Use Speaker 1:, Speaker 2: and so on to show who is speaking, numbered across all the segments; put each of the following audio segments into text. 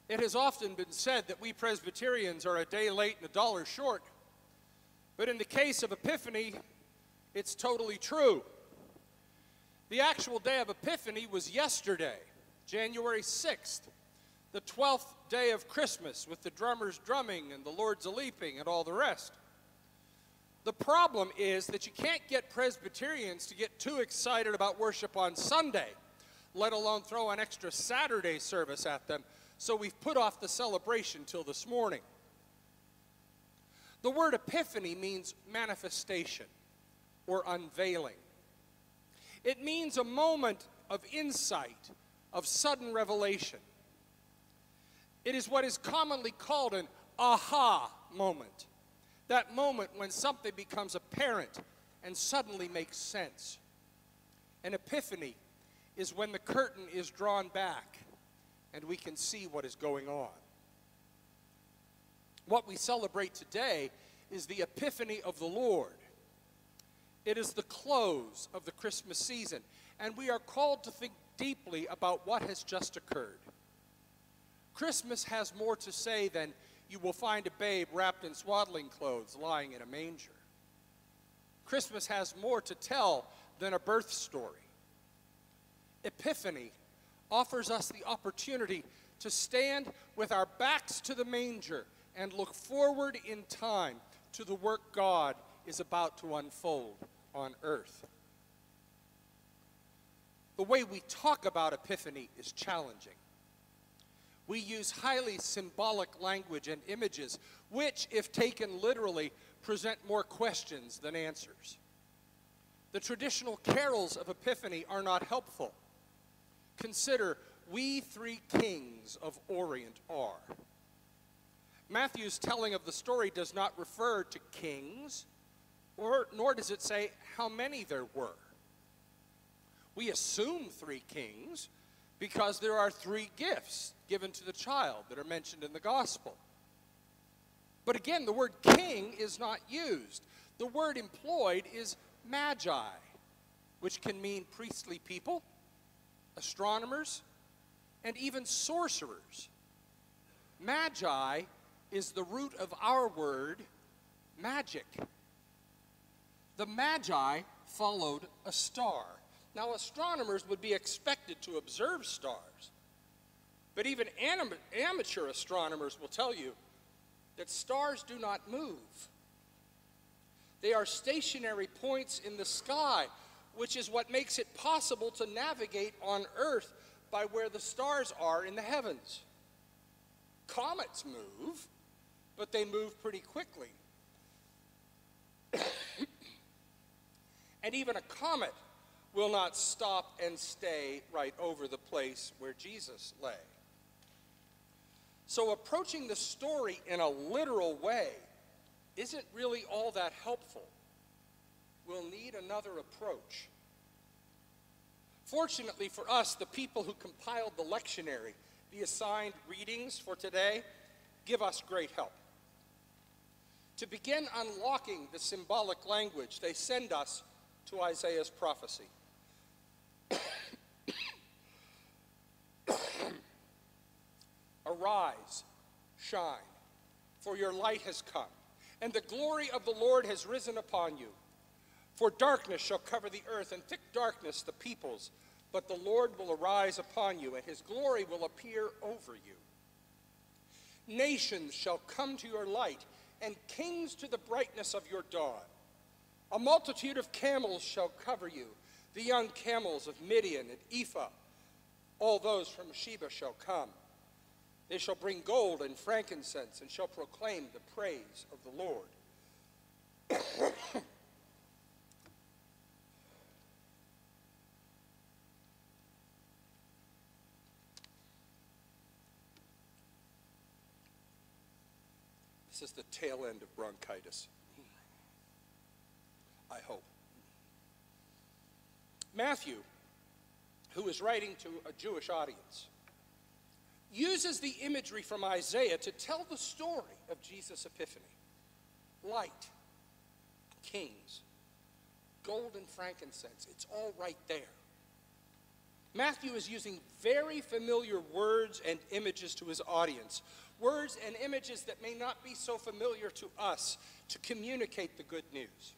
Speaker 1: It has often been said that we Presbyterians are a day late and a dollar short. But in the case of Epiphany, it's totally true. The actual day of Epiphany was yesterday, January 6th, the 12th day of Christmas, with the drummers drumming and the Lord's a-leaping and all the rest. The problem is that you can't get Presbyterians to get too excited about worship on Sunday, let alone throw an extra Saturday service at them, so we've put off the celebration till this morning. The word epiphany means manifestation or unveiling. It means a moment of insight, of sudden revelation. It is what is commonly called an aha moment. That moment when something becomes apparent and suddenly makes sense. An epiphany is when the curtain is drawn back and we can see what is going on. What we celebrate today is the Epiphany of the Lord. It is the close of the Christmas season, and we are called to think deeply about what has just occurred. Christmas has more to say than you will find a babe wrapped in swaddling clothes lying in a manger. Christmas has more to tell than a birth story. Epiphany offers us the opportunity to stand with our backs to the manger and look forward in time to the work God is about to unfold on earth. The way we talk about Epiphany is challenging. We use highly symbolic language and images, which, if taken literally, present more questions than answers. The traditional carols of Epiphany are not helpful. Consider, "We three kings of Orient are." Matthew's telling of the story does not refer to kings, nor does it say how many there were. We assume 3 kings because there are 3 gifts given to the child that are mentioned in the gospel. But again, the word king is not used. The word employed is magi, which can mean priestly people, astronomers, and even sorcerers. Magi is the root of our word magic. The Magi followed a star. Now, astronomers would be expected to observe stars, but even amateur astronomers will tell you that stars do not move. They are stationary points in the sky, which is what makes it possible to navigate on Earth by where the stars are in the heavens. Comets move, but they move pretty quickly. And even a comet will not stop and stay right over the place where Jesus lay. So approaching the story in a literal way isn't really all that helpful. We'll need another approach. Fortunately for us, the people who compiled the lectionary, the assigned readings for today, give us great help. To begin unlocking the symbolic language, they send us to Isaiah's prophecy. Arise, shine, for your light has come, and the glory of the Lord has risen upon you. For darkness shall cover the earth, and thick darkness the peoples, but the Lord will arise upon you, and his glory will appear over you. Nations shall come to your light, and kings to the brightness of your dawn. A multitude of camels shall cover you, the young camels of Midian and Ephah. All those from Sheba shall come. They shall bring gold and frankincense, and shall proclaim the praise of the Lord. This is the tail end of bronchitis, I hope. Matthew, who is writing to a Jewish audience, uses the imagery from Isaiah to tell the story of Jesus' epiphany. Light, kings, gold and frankincense, it's all right there. Matthew is using very familiar words and images to his audience, words and images that may not be so familiar to us, to communicate the good news.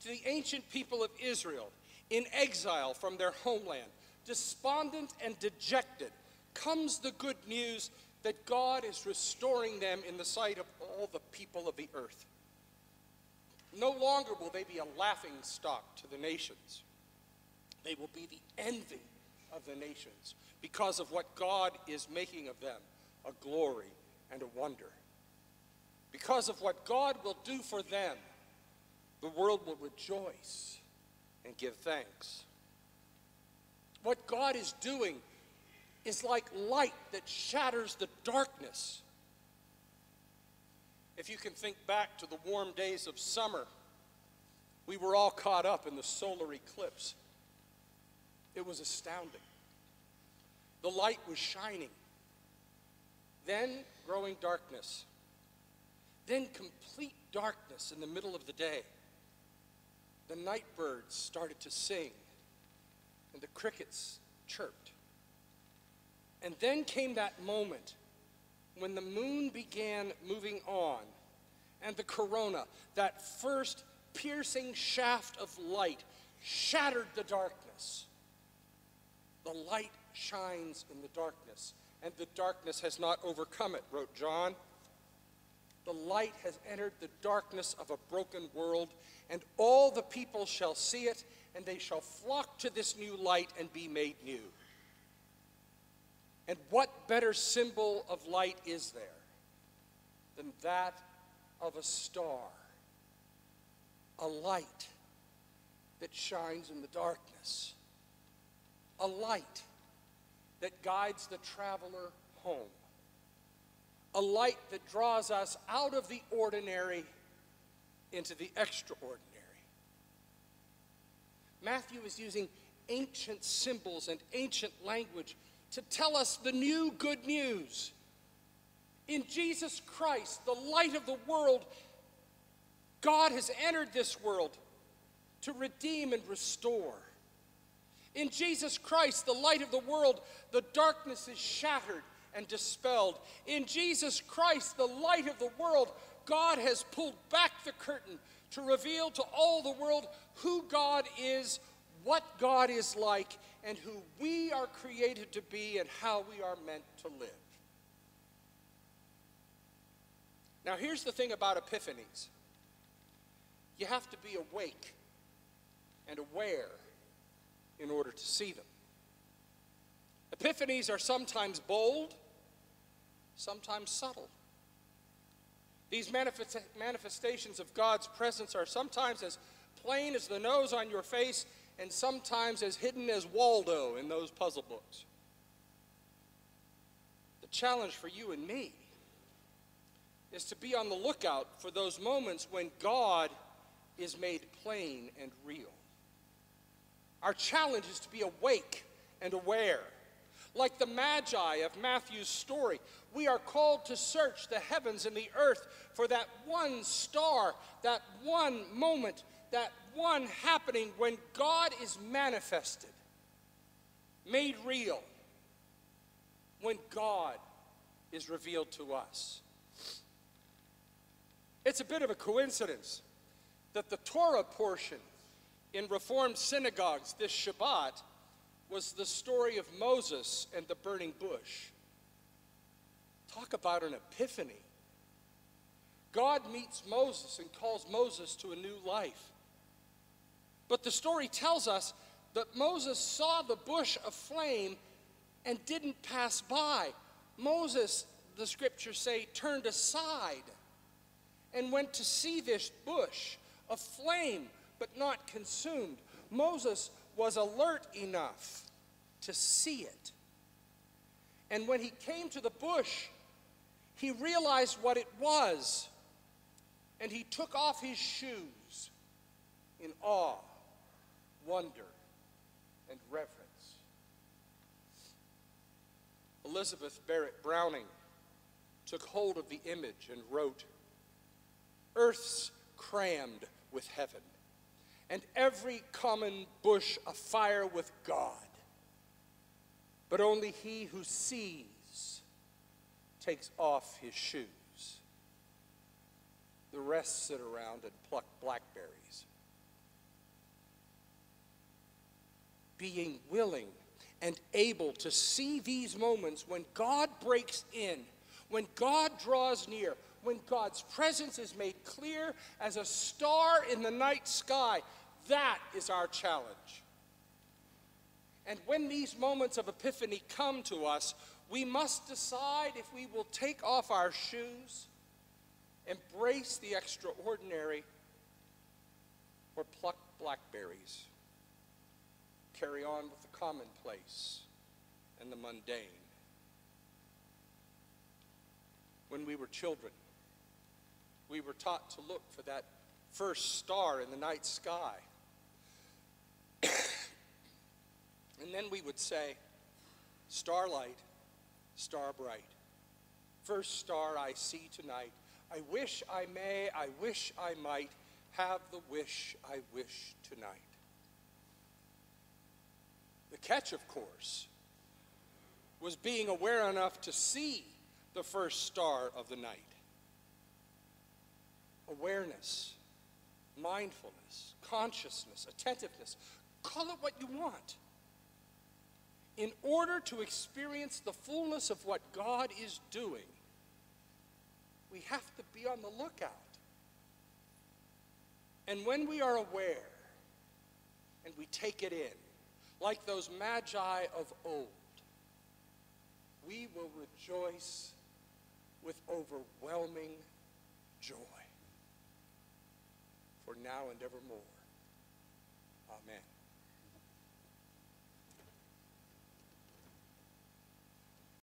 Speaker 1: To the ancient people of Israel, in exile from their homeland, despondent and dejected, comes the good news that God is restoring them in the sight of all the people of the earth. No longer will they be a laughing stock to the nations. They will be the envy of the nations because of what God is making of them, a glory and a wonder. Because of what God will do for them, the world will rejoice and give thanks. What God is doing is like light that shatters the darkness. If you can think back to the warm days of summer, we were all caught up in the solar eclipse. It was astounding. The light was shining, then growing darkness, then complete darkness in the middle of the day. The night birds started to sing, and the crickets chirped. And then came that moment when the moon began moving on, and the corona, that first piercing shaft of light, shattered the darkness. The light shines in the darkness, and the darkness has not overcome it, wrote John. The light has entered the darkness of a broken world, and all the people shall see it, and they shall flock to this new light and be made new. And what better symbol of light is there than that of a star, a light that shines in the darkness, a light that guides the traveler home, a light that draws us out of the ordinary into the extraordinary. Matthew is using ancient symbols and ancient language to tell us the new good news. In Jesus Christ, the light of the world, God has entered this world to redeem and restore. In Jesus Christ, the light of the world, the darkness is shattered and dispelled. In Jesus Christ, the light of the world, God has pulled back the curtain to reveal to all the world who God is, what God is like, and who we are created to be and how we are meant to live. Now, here's the thing about epiphanies. You have to be awake and aware in order to see them. Epiphanies are sometimes bold, sometimes subtle. These manifestations of God's presence are sometimes as plain as the nose on your face, and sometimes as hidden as Waldo in those puzzle books. The challenge for you and me is to be on the lookout for those moments when God is made plain and real. Our challenge is to be awake and aware. Like the Magi of Matthew's story, we are called to search the heavens and the earth for that one star, that one moment, that one happening when God is manifested, made real, when God is revealed to us. It's a bit of a coincidence that the Torah portion in Reformed synagogues this Shabbat was the story of Moses and the burning bush. Talk about an epiphany. God meets Moses and calls Moses to a new life. But the story tells us that Moses saw the bush aflame and didn't pass by. Moses, the scriptures say, turned aside and went to see this bush aflame but not consumed. Moses was alert enough to see it. And when he came to the bush, he realized what it was, and he took off his shoes in awe, wonder, and reverence. Elizabeth Barrett Browning took hold of the image and wrote, "Earth's crammed with heaven, and every common bush afire with God. but only he who sees takes off his shoes. The rest sit around and pluck blackberries. Being willing and able to see these moments when God breaks in, when God draws near, when God's presence is made clear as a star in the night sky, that is our challenge. And when these moments of epiphany come to us, we must decide if we will take off our shoes, embrace the extraordinary, or pluck blackberries, carry on with the commonplace and the mundane. When we were children, we were taught to look for that first star in the night sky. And then we would say, starlight, star bright, first star I see tonight. I wish I may, I wish I might have the wish I wish tonight. The catch, of course, was being aware enough to see the first star of the night. Awareness, mindfulness, consciousness, attentiveness, call it what you want. In order to experience the fullness of what God is doing, we have to be on the lookout. And when we are aware and we take it in, like those magi of old, we will rejoice with overwhelming joy. For now and evermore. Amen.